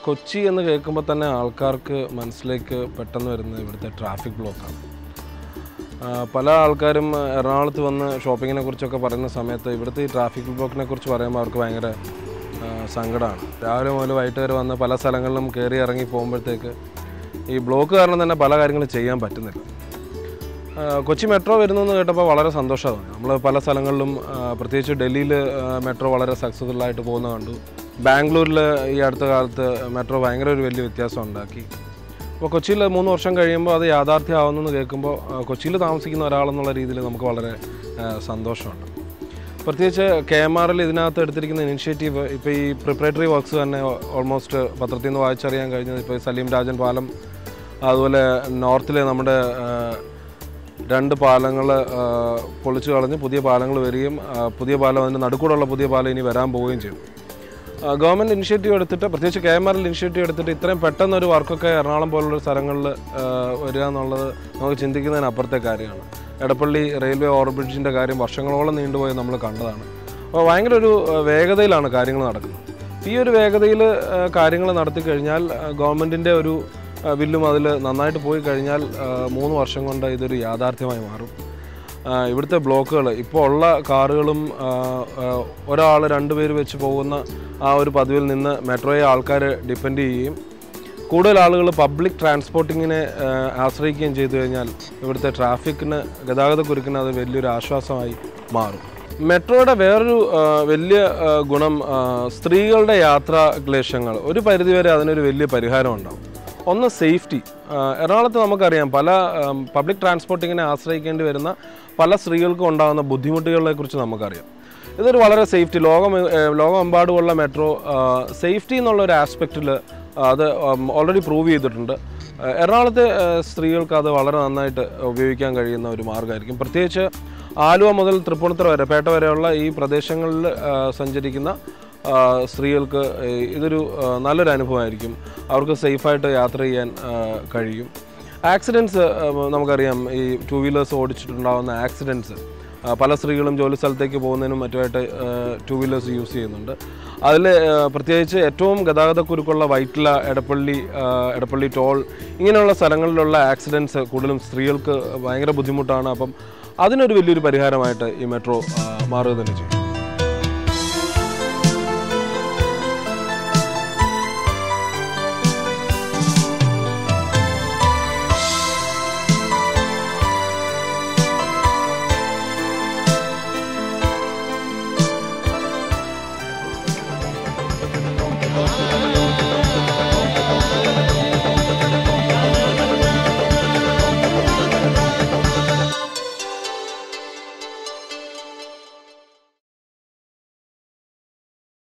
കൊച്ചി എന്ന് കേൾക്കുമ്പോൾ തന്നെ ആൾക്കാർക്ക് മനസ്സിലേക്ക് പെട്ടെന്ന് വരുന്നത് ഇവിടുത്തെ ട്രാഫിക് ബ്ലോക്കാണ്. പല ആൾക്കാരും എറണാകുളത്ത് വന്ന് ഷോപ്പിങ്ങിനെ കുറിച്ചൊക്കെ പറയുന്ന സമയത്ത് ഇവിടുത്തെ ഈ ട്രാഫിക് ബ്ലോക്കിനെ കുറിച്ച് പറയുമ്പോൾ അവർക്ക് ഭയങ്കര സങ്കടമാണ്. രാവിലെ മുതൽ വൈകിട്ട് വരെ വന്ന് പല സ്ഥലങ്ങളിലും കയറി ഇറങ്ങി പോകുമ്പോഴത്തേക്ക് ഈ ബ്ലോക്ക് കാരണം തന്നെ പല കാര്യങ്ങളും ചെയ്യാൻ പറ്റുന്നില്ല. കൊച്ചി മെട്രോ വരുന്നതെന്ന് കേട്ടപ്പോൾ വളരെ സന്തോഷമാണ്. നമ്മൾ പല സ്ഥലങ്ങളിലും പ്രത്യേകിച്ച് ഡൽഹിയിൽ മെട്രോ വളരെ സക്സസ്ഫുള്ളായിട്ട് പോകുന്നത് കണ്ടു. ബാംഗ്ലൂരിൽ ഈ അടുത്ത കാലത്ത് മെട്രോ ഭയങ്കര ഒരു വലിയ വ്യത്യാസം ഉണ്ടാക്കി. അപ്പോൾ കൊച്ചിയിൽ 3 വർഷം കഴിയുമ്പോൾ അത് യാഥാർത്ഥ്യമാവുന്നെന്ന് കേൾക്കുമ്പോൾ കൊച്ചിയിൽ താമസിക്കുന്ന ഒരാളെന്നുള്ള രീതിയിൽ നമുക്ക് വളരെ സന്തോഷമുണ്ട്. പ്രത്യേകിച്ച് KMRL ഇതിനകത്ത് എടുത്തിരിക്കുന്ന ഇനിഷ്യേറ്റീവ് ഇപ്പോൾ ഈ പ്രിപ്പറേറ്ററി വർക്ക്സ് തന്നെ ഓൾമോസ്റ്റ് പത്രത്തിൽ നിന്ന് വായിച്ചറിയാൻ കഴിഞ്ഞത് ഇപ്പോൾ സലീം രാജൻ പാലം, അതുപോലെ നോർത്തിലെ നമ്മുടെ 2 പാലങ്ങൾ പൊളിച്ചു കളഞ്ഞ് പുതിയ പാലങ്ങൾ വരികയും പുതിയ പാലം അതിൻ്റെ നടുക്കൂടുള്ള പുതിയ പാലം ഇനി വരാൻ പോവുകയും ചെയ്യും. ഗവൺമെൻറ് ഇനിഷ്യേറ്റീവ് എടുത്തിട്ട് പ്രത്യേകിച്ച് KMRL ഇനിഷ്യേറ്റീവ് എടുത്തിട്ട് ഇത്രയും പെട്ടെന്നൊരു വർക്കൊക്കെ എറണാകുളം പോലുള്ള സ്ഥലങ്ങളിൽ വരിക എന്നുള്ളത് നമുക്ക് ചിന്തിക്കുന്നതിനപ്പുറത്തെ കാര്യമാണ്. എടപ്പള്ളി റെയിൽവേ ഓവർബ്രിഡ്ജിൻ്റെ കാര്യം വർഷങ്ങളോളം നീണ്ടുപോയി നമ്മൾ കണ്ടതാണ്. അപ്പോൾ ഭയങ്കര ഒരു വേഗതയിലാണ് കാര്യങ്ങൾ നടക്കുന്നത്. ഈ ഒരു വേഗതയിൽ കാര്യങ്ങൾ നടത്തി കഴിഞ്ഞാൽ ഗവൺമെൻറ്റിൻ്റെ ഒരു ബില്ലും അതിൽ നന്നായിട്ട് പോയി കഴിഞ്ഞാൽ 3 വർഷം കൊണ്ട് ഇതൊരു യാഥാർത്ഥ്യമായി മാറും. ഇവിടുത്തെ ബ്ലോക്കുകൾ ഇപ്പോൾ ഉള്ള കാറുകളും ഒരാൾ 2 പേര് വെച്ച് പോകുന്ന ആ ഒരു പതിവിൽ നിന്ന് മെട്രോയെ ആൾക്കാർ ഡിപ്പെൻഡ് ചെയ്യുകയും കൂടുതൽ ആളുകൾ പബ്ലിക് ട്രാൻസ്പോർട്ടിങ്ങിനെ ആശ്രയിക്കുകയും ചെയ്തു കഴിഞ്ഞാൽ ഇവിടുത്തെ ട്രാഫിക്കിന് ഗതാഗതക്കുരുക്കിന് അത് വലിയൊരു ആശ്വാസമായി മാറും. മെട്രോയുടെ വേറൊരു വലിയ ഗുണം സ്ത്രീകളുടെ യാത്രാ ക്ലേശങ്ങൾ ഒരു പരിധിവരെ അതിനൊരു വലിയ പരിഹാരം ഉണ്ടാകും. ഒന്ന് സേഫ്റ്റി. എറണാകുളത്ത് നമുക്കറിയാം പല പബ്ലിക് ട്രാൻസ്പോർട്ടിങ്ങിനെ ആശ്രയിക്കേണ്ടി വരുന്ന പല സ്ത്രീകൾക്കും ഉണ്ടാകുന്ന ബുദ്ധിമുട്ടുകളെക്കുറിച്ച് നമുക്കറിയാം. ഇതൊരു വളരെ സേഫ്റ്റി ലോകമെമ്പാടുമുള്ള മെട്രോ സേഫ്റ്റി എന്നുള്ളൊരു ആസ്പെക്റ്റിൽ അത് ഓൾറെഡി പ്രൂവ് ചെയ്തിട്ടുണ്ട്. എറണാകുളത്തെ സ്ത്രീകൾക്ക് അത് വളരെ നന്നായിട്ട് ഉപയോഗിക്കാൻ കഴിയുന്ന ഒരു മാർഗ്ഗമായിരിക്കും. പ്രത്യേകിച്ച് ആലുവ മുതൽ തൃപ്പൂണിത്തുറ വരെ പേട്ട വരെയുള്ള ഈ പ്രദേശങ്ങളിൽ സഞ്ചരിക്കുന്ന സ്ത്രീകൾക്ക് ഇതൊരു നല്ലൊരു അനുഭവമായിരിക്കും. അവർക്ക് സേഫായിട്ട് യാത്ര ചെയ്യാൻ കഴിയും. ആക്സിഡൻറ്റ്സ് നമുക്കറിയാം. ഈ 2 വീലേഴ്സ് ഓടിച്ചിട്ടുണ്ടാകുന്ന ആക്സിഡൻറ്റ്സ് പല സ്ത്രീകളും ജോലി സ്ഥലത്തേക്ക് പോകുന്നതിനും മറ്റുമായിട്ട് 2 വീലേഴ്സ് യൂസ് ചെയ്യുന്നുണ്ട്. അതിൽ പ്രത്യേകിച്ച് ഏറ്റവും ഗതാഗതക്കുരുക്കുള്ള വൈറ്റില, എടപ്പള്ളി ടോൾ ഇങ്ങനെയുള്ള സ്ഥലങ്ങളിലുള്ള ആക്സിഡൻറ്റ്സ് കൂടുതലും സ്ത്രീകൾക്ക് ഭയങ്കര ബുദ്ധിമുട്ടാണ്. അപ്പം അതിനൊരു വലിയൊരു പരിഹാരമായിട്ട് ഈ മെട്രോ മാറുക തന്നെ ചെയ്യും.